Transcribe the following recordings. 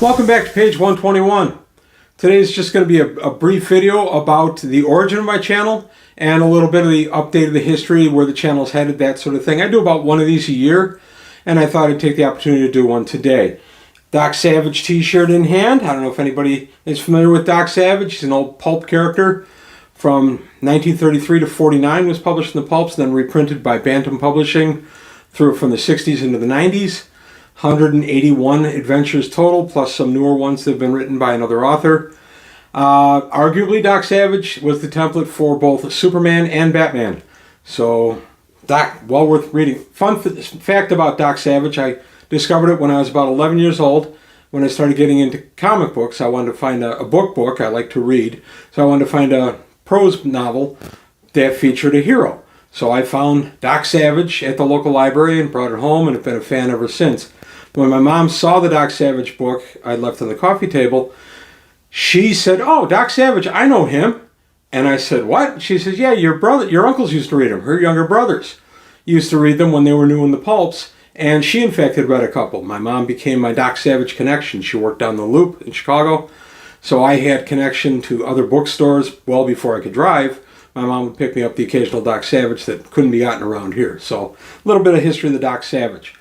Welcome back to page 121. Today is just going to be a brief video about the origin of my channel and a little bit of the update of the history, where the channel's headed, that sort of thing. I do about one of these a year, and I thought I'd take the opportunity to do one today. Doc Savage t-shirt in hand. I don't know if anybody is familiar with Doc Savage. He's an old pulp character from 1933 to 49, was published in the pulps, then reprinted by Bantam Publishing through from the 60s into the 90s. 181 adventures total, plus some newer ones that have been written by another author. Arguably, Doc Savage was the template for both Superman and Batman. So, Doc, well worth reading. Fun fact about Doc Savage, I discovered it when I was about 11 years old. When I started getting into comic books, I wanted to find a book. I like to read. So I wanted to find a prose novel that featured a hero. So I found Doc Savage at the local library and brought it home, and have been a fan ever since. When my mom saw the Doc Savage book I left on the coffee table, she said, "Oh, Doc Savage, I know him." And I said, "What?" She says, "Yeah, your uncles used to read them. Her younger brothers used to read them when they were new in the pulps." And she, in fact, had read a couple. My mom became my Doc Savage connection. She worked down the Loop in Chicago, so I had connection to other bookstores well before I could drive. My mom would pick me up the occasional Doc Savage that couldn't be gotten around here. So a little bit of history of the Doc Savage.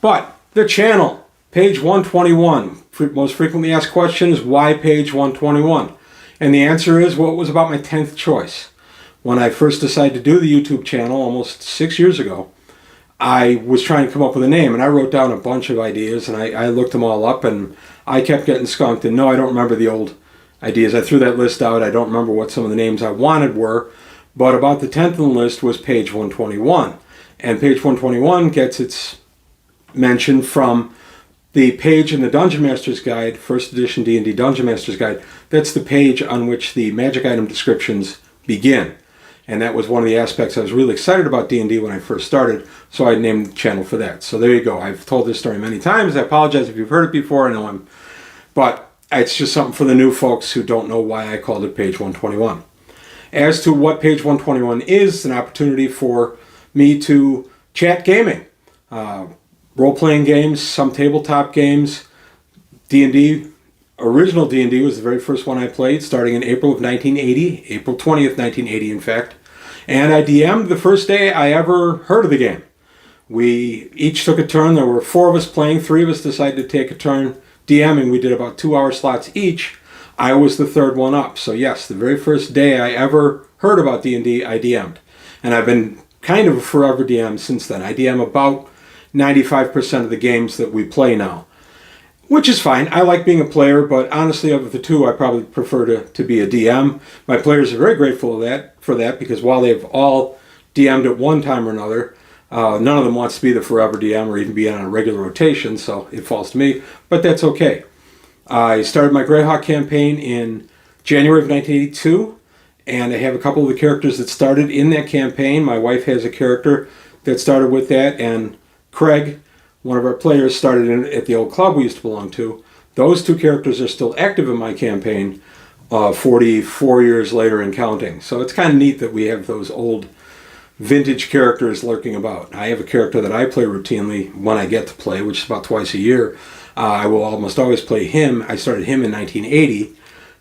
But the channel, page 121. Most frequently asked question is, why page 121? And the answer is, well, it was about my 10th choice. When I first decided to do the YouTube channel almost 6 years ago, I was trying to come up with a name, and I wrote down a bunch of ideas, and I looked them all up, and I kept getting skunked. And no, I don't remember the old ideas. I threw that list out. I don't remember what some of the names I wanted were, but about the 10th on the list was page 121. And page 121 gets its mention from the page in the Dungeon Master's Guide, first edition D&D Dungeon Master's Guide. That's the page on which the magic item descriptions begin. And that was one of the aspects I was really excited about D&D when I first started, so I named the channel for that. So there you go. I've told this story many times. I apologize if you've heard it before. I know but it's just something for the new folks who don't know why I called it page 121. As to what page 121 is, an opportunity for me to chat gaming. Role-playing games, some tabletop games. D&D, original D&D was the very first one I played, starting in April of 1980, April 20th, 1980 in fact. And I DM'd the first day I ever heard of the game. We each took a turn. There were 4 of us playing. 3 of us decided to take a turn DMing. We did about 2-hour slots each. I was the third one up. So yes, the very first day I ever heard about D&D, I DM'd. And I've been kind of a forever DM since then. I DM about 95% of the games that we play now, which is fine. I like being a player, but honestly, of the two, I probably prefer to be a DM. My players are very grateful for that, because while they've all DM'd at one time or another, none of them wants to be the forever DM or even be on a regular rotation, so it falls to me, but that's okay. I started my Greyhawk campaign in January of 1982, and I have a couple of the characters that started in that campaign. My wife has a character that started with that, and Craig, one of our players, started at the old club we used to belong to. Those 2 characters are still active in my campaign 44 years later and counting. So it's kind of neat that we have those old vintage characters lurking about. I have a character that I play routinely when I get to play, which is about twice a year. I will almost always play him. I started him in 1980.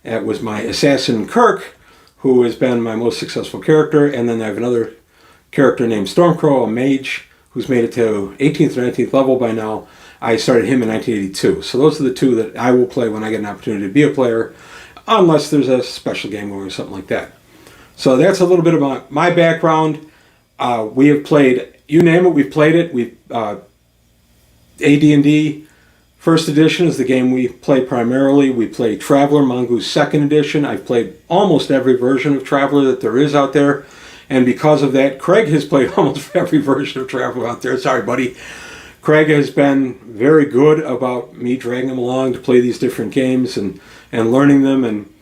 That was my assassin Kirk, who has been my most successful character. And then I have another character named Stormcrow, a mage, who's made it to 18th or 19th level by now. I started him in 1982. So those are the 2 that I will play when I get an opportunity to be a player, unless there's a special game going or something like that. So that's a little bit about my background. We have played, you name it, we've played it. AD&D First Edition is the game we play primarily. We play Traveler, Mongoose Second Edition. I've played almost every version of Traveler that there is out there. And because of that, Craig has played almost every version of Traveler out there. Sorry, buddy. Craig has been very good about me dragging him along to play these different games and learning them. And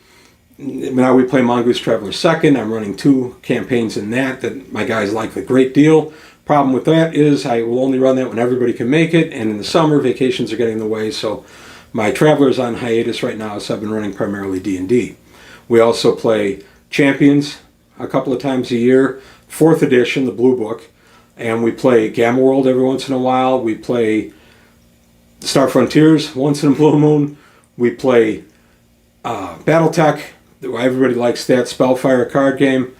now we play Mongoose Traveler Second. I'm running 2 campaigns in that my guys like a great deal. Problem with that is I will only run that when everybody can make it. And in the summer, vacations are getting in the way. So my Traveler is on hiatus right now, so I've been running primarily D&D. We also play Champions a couple of times a year, 4th edition, the Blue Book, and we play Gamma World every once in a while. We play Star Frontiers once in a blue moon. We play Battletech. Everybody likes that. Spellfire card game.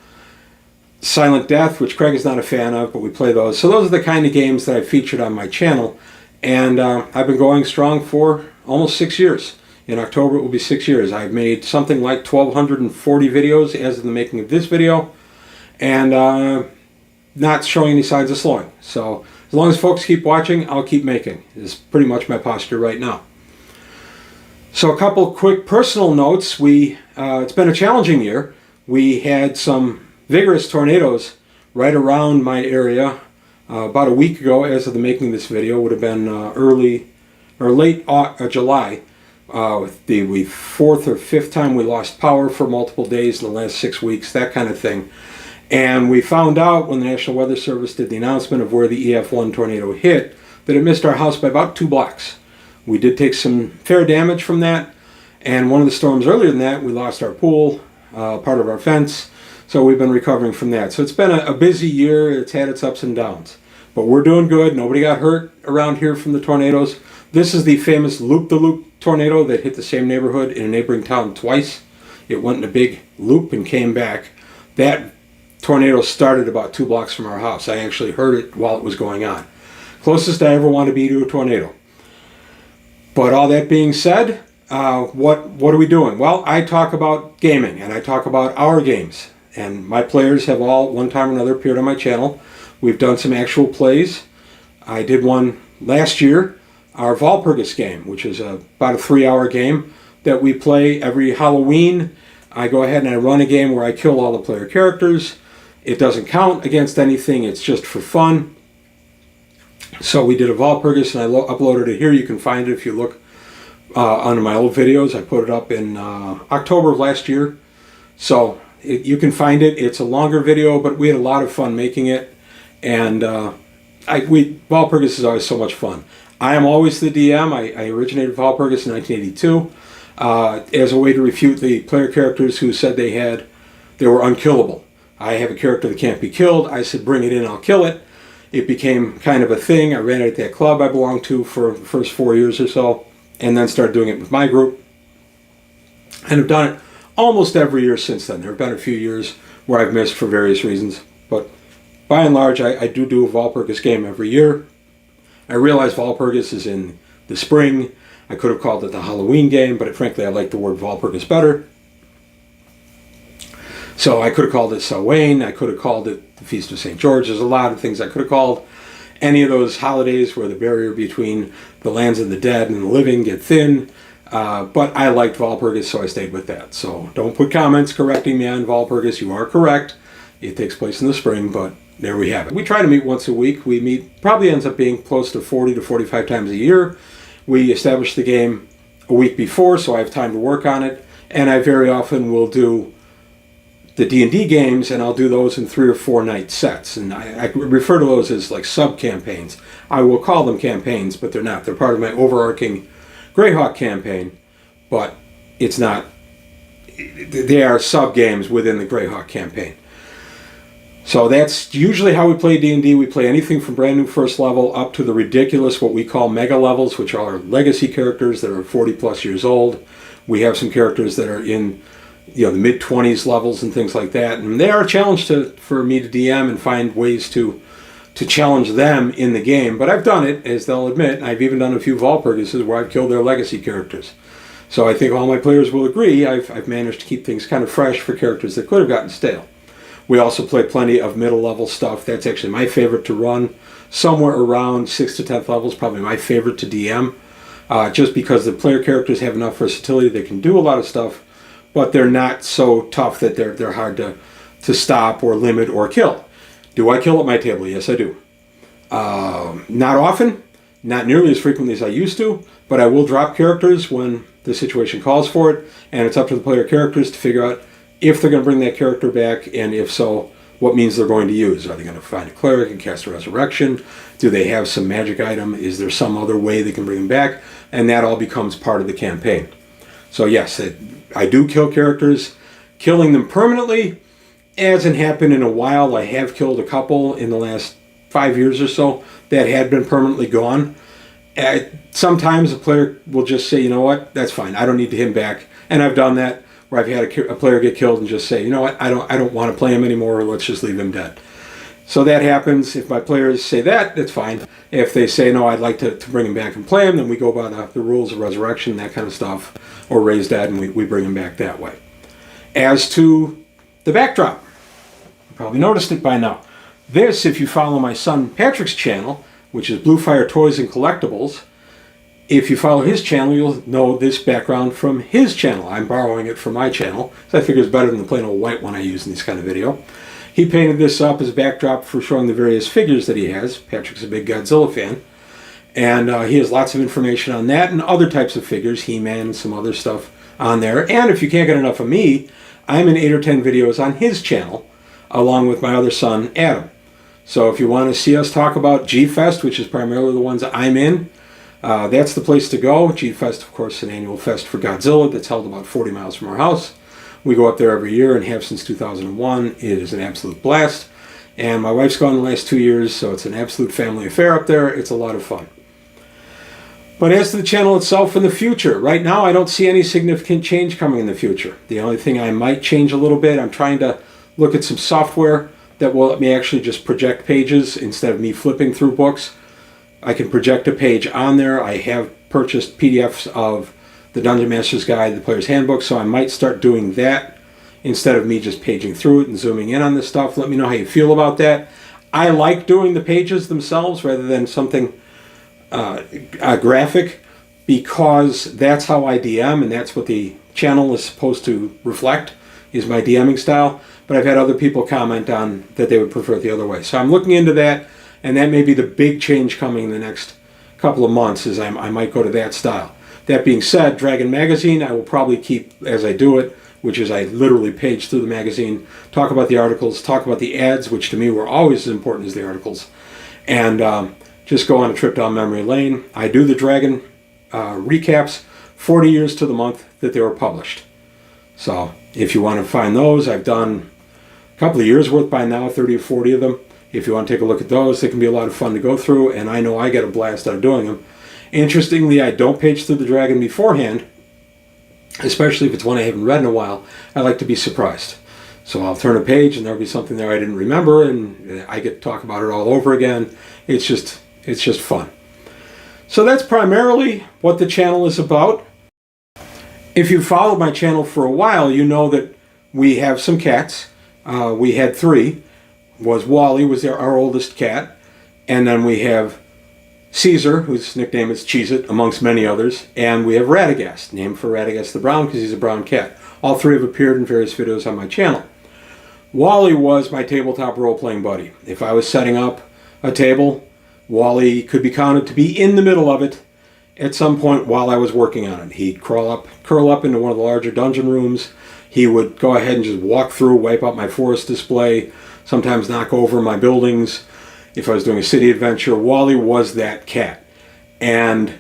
Silent Death, which Craig is not a fan of, but we play those. So those are the kind of games that I've featured on my channel. And I've been going strong for almost 6 years. In October, it will be 6 years. I've made something like 1,240 videos as of the making of this video. And not showing any signs of slowing. So as long as folks keep watching, I'll keep making. Is pretty much my posture right now. So a couple quick personal notes. It's been a challenging year. We had some vigorous tornadoes right around my area about a week ago as of the making of this video. Would have been early or late July. The fourth or fifth time we lost power for multiple days in the last 6 weeks, that kind of thing. And we found out when the National Weather Service did the announcement of where the EF1 tornado hit that it missed our house by about 2 blocks. We did take some fair damage from that, and one of the storms earlier than that, we lost our pool, part of our fence, so we've been recovering from that. So it's been a busy year. It's had its ups and downs, but we're doing good. Nobody got hurt around here from the tornadoes. This is the famous loop-the-loop tornado that hit the same neighborhood in a neighboring town twice. It went in a big loop and came back. That tornado started about 2 blocks from our house. I actually heard it while it was going on. Closest I ever want to be to a tornado. But all that being said, what are we doing? Well, I talk about gaming, and I talk about our games. And my players have all, one time or another, appeared on my channel. We've done some actual plays. I did one last year, our Walpurgis game, which is about a 3-hour game that we play every Halloween. I go ahead and I run a game where I kill all the player characters. It doesn't count against anything. It's just for fun. So we did a Walpurgis, and I uploaded it here. You can find it if you look on my old videos. I put it up in October of last year. So you can find it. It's a longer video, but we had a lot of fun making it. And Walpurgis is always so much fun. I am always the DM. I originated Walpurgis in 1982 as a way to refute the player characters who said they were unkillable. I have a character that can't be killed. I said, bring it in, I'll kill it. It became kind of a thing. I ran it at that club I belonged to for the first 4 years or so, and then started doing it with my group. And I've done it almost every year since then. There have been a few years where I've missed for various reasons, but by and large, I do a Walpurgis game every year. I realize Walpurgis is in the spring. I could have called it the Halloween game, but frankly, I like the word Walpurgis better. So I could have called it Samhain. I could have called it the Feast of St. George. There's a lot of things I could have called. Any of those holidays where the barrier between the lands of the dead and the living get thin. But I liked Walpurgis, so I stayed with that. So don't put comments correcting me on Walpurgis. You are correct. It takes place in the spring, but there we have it. We try to meet once a week. We meet, probably ends up being close to 40 to 45 times a year. We establish the game a week before, so I have time to work on it. And I very often will do the D&D games, and I'll do those in 3 or 4 night sets. And I refer to those as like sub-campaigns. I will call them campaigns, but they're not. They're part of my overarching Greyhawk campaign, but it's not. They are sub-games within the Greyhawk campaign. So that's usually how we play D&D. We play anything from brand new first level up to the ridiculous, what we call mega levels, which are legacy characters that are 40 plus years old. We have some characters that are in the mid-20s levels and things like that. And they are a challenge for me to DM and find ways to challenge them in the game. But I've done it, as they'll admit. I've even done a few Walpurgises where I've killed their legacy characters. So I think all my players will agree I've managed to keep things kind of fresh for characters that could have gotten stale. We also play plenty of middle-level stuff. That's actually my favorite to run. Somewhere around 6th to 10th levels, probably my favorite to DM. Just because the player characters have enough versatility, they can do a lot of stuff, but they're not so tough that they're hard to stop or limit or kill. Do I kill at my table? Yes, I do. Not often, not nearly as frequently as I used to, but I will drop characters when the situation calls for it, and it's up to the player characters to figure out if they're going to bring that character back, and if so, what means they're going to use. Are they going to find a cleric and cast a resurrection? Do they have some magic item? Is there some other way they can bring them back? And that all becomes part of the campaign. So yes, I do kill characters. Killing them permanently hasn't happened in a while. I have killed a couple in the last 5 years or so that had been permanently gone. Sometimes a player will just say, you know what, that's fine. I don't need him back. And I've done that where I've had a player get killed and just say, you know what, I don't want to play him anymore. Or let's just leave him dead. So that happens. If my players say that, that's fine. If they say, no, I'd like to bring him back and play him, then we go by the rules of resurrection, that kind of stuff, or raise dead, and we bring him back that way. As to the backdrop, you probably noticed it by now. This, if you follow my son Patrick's channel, which is Blue Fire Toys and Collectibles, if you follow his channel, you'll know this background from his channel. I'm borrowing it from my channel, so I figure it's better than the plain old white one I use in this kind of video. He painted this up as a backdrop for showing the various figures that he has. Patrick's a big Godzilla fan, and he has lots of information on that and other types of figures, He-Man and some other stuff on there. And if you can't get enough of me, I'm in 8 or 10 videos on his channel, along with my other son, Adam. So if you want to see us talk about G-Fest, which is primarily the ones that I'm in, that's the place to go. G-Fest, of course, is an annual fest for Godzilla that's held about 40 miles from our house. We go up there every year and have since 2001. It is an absolute blast. And my wife's gone the last 2 years, so it's an absolute family affair up there. It's a lot of fun. But as to the channel itself in the future, right now I don't see any significant change coming in the future. The only thing I might change a little bit, I'm trying to look at some software that will let me actually just project pages instead of me flipping through books. I can project a page on there. I have purchased PDFs of the Dungeon Master's Guide, the Player's Handbook, so I might start doing that instead of me just paging through it and zooming in on this stuff. Let me know how you feel about that. I like doing the pages themselves rather than something graphic, because that's how I DM, and that's what the channel is supposed to reflect, is my DMing style. But I've had other people comment on that they would prefer it the other way. So I'm looking into that, and that may be the big change coming in the next couple of months, is I might go to that style. That being said, Dragon Magazine I will probably keep as I do it, which is I literally page through the magazine, talk about the articles, talk about the ads, which to me were always as important as the articles, and just go on a trip down memory lane. I do the Dragon recaps 40 years to the month that they were published. So if you want to find those, I've done a couple of years worth by now, 30 or 40 of them. If you want to take a look at those, they can be a lot of fun to go through, and I know I get a blast out of doing them. Interestingly, I don't page through the Dragon beforehand, especially if it's one I haven't read in a while. I like to be surprised. So I'll turn a page and there'll be something there I didn't remember, and I get to talk about it all over again. It's just fun. So that's primarily what the channel is about. If you've followed my channel for a while, you know that we have some cats. We had 3. Wally was our oldest cat, and then we have Caesar, whose nickname is Cheez-It, amongst many others, and we have Radagast, named for Radagast the Brown because he's a brown cat. All 3 have appeared in various videos on my channel. Wally was my tabletop role-playing buddy. If I was setting up a table, Wally could be counted to be in the middle of it at some point while I was working on it. He'd curl up into one of the larger dungeon rooms. He would go ahead and just walk through, wipe out my forest display, sometimes knock over my buildings. If I was doing a city adventure, Wally was that cat. And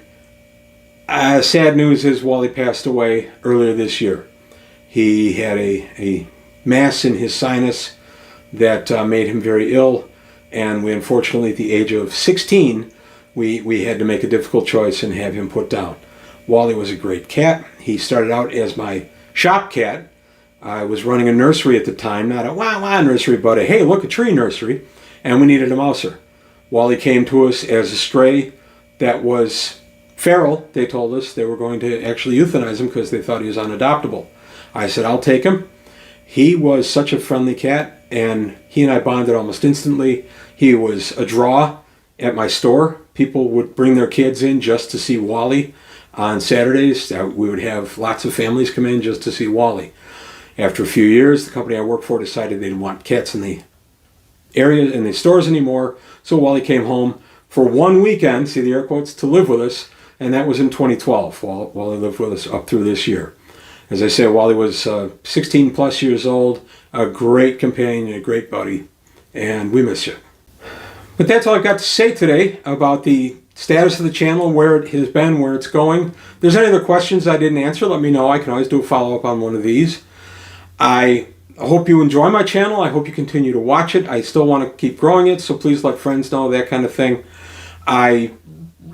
sad news is Wally passed away earlier this year. He had a mass in his sinus that made him very ill, and we unfortunately at the age of 16 we had to make a difficult choice and have him put down. Wally was a great cat. He started out as my shop cat. I was running a nursery at the time, not a wah-wah nursery, but a hey look a tree nursery, and we needed a mouser. Wally came to us as a stray that was feral. They told us they were going to actually euthanize him because they thought he was unadoptable. I said, I'll take him. He was such a friendly cat, and he and I bonded almost instantly. He was a draw at my store. People would bring their kids in just to see Wally on Saturdays. We would have lots of families come in just to see Wally. After a few years, the company I worked for decided they didn't want cats in the area, in the stores anymore, so Wally came home for one weekend, see the air quotes, to live with us, and that was in 2012. Wally lived with us up through this year. As I say, Wally was 16 plus years old, a great companion, a great buddy, and we miss you. But that's all I've got to say today about the status of the channel, where it has been, where it's going. If there's any other questions I didn't answer, let me know. I can always do a follow-up on one of these. I hope you enjoy my channel. I hope you continue to watch it. I still want to keep growing it, so please let friends know, that kind of thing. I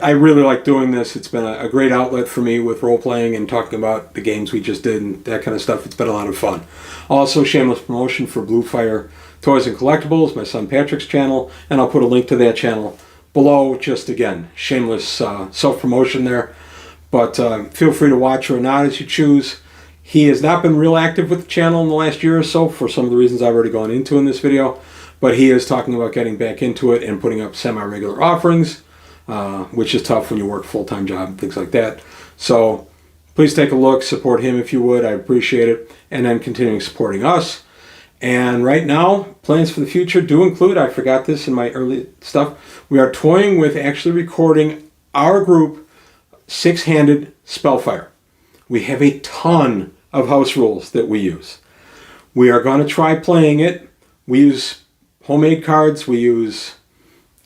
I really like doing this. It's been a great outlet for me with role-playing and talking about the games we just did and that kind of stuff. It's been a lot of fun. Also, shameless promotion for Blue Fire Toys and Collectibles, my son Patrick's channel, and I'll put a link to that channel below. Just, again, shameless self-promotion there. But feel free to watch or not as you choose. He has not been real active with the channel in the last year or so for some of the reasons I've already gone into in this video. But he is talking about getting back into it and putting up semi-regular offerings, which is tough when you work a full-time job and things like that. So please take a look, support him if you would. I appreciate it. And then continuing supporting us. And right now, plans for the future do include, I forgot this in my early stuff, we are toying with actually recording our group six-handed Spellfire. We have a ton of house rules that we use. We are going to try playing it. We use homemade cards. We use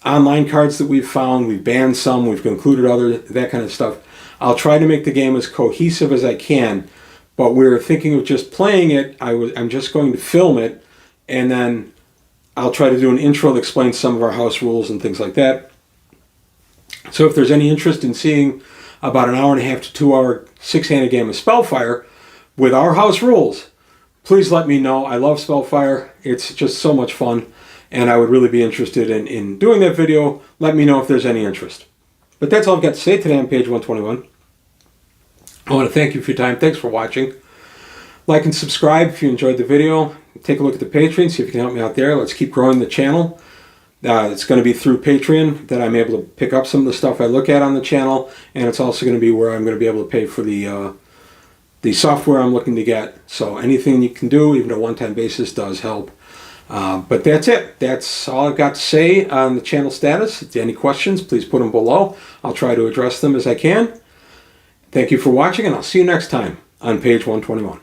online cards that we've found. We've banned some. We've included other, that kind of stuff. I'll try to make the game as cohesive as I can, but we're thinking of just playing it. I'm just going to film it, and then I'll try to do an intro that explains some of our house rules and things like that. So if there's any interest in seeing about an hour and a half to 2 hour six-handed game of Spellfire with our house rules, please let me know. I love Spellfire. It's just so much fun, and I would really be interested in doing that video. Let me know if there's any interest. But that's all I've got to say today on page 121. I want to thank you for your time. Thanks for watching. Like and subscribe if you enjoyed the video. Take a look at the Patreon, see if you can help me out there. Let's keep growing the channel. It's going to be through Patreon that I'm able to pick up some of the stuff I look at on the channel, and it's also going to be where I'm going to be able to pay for the software I'm looking to get. So anything you can do, even on a one-time basis, does help. But that's it. That's all I've got to say on the channel status. If you have any questions, please put them below. I'll try to address them as I can. Thank you for watching, and I'll see you next time on page 121.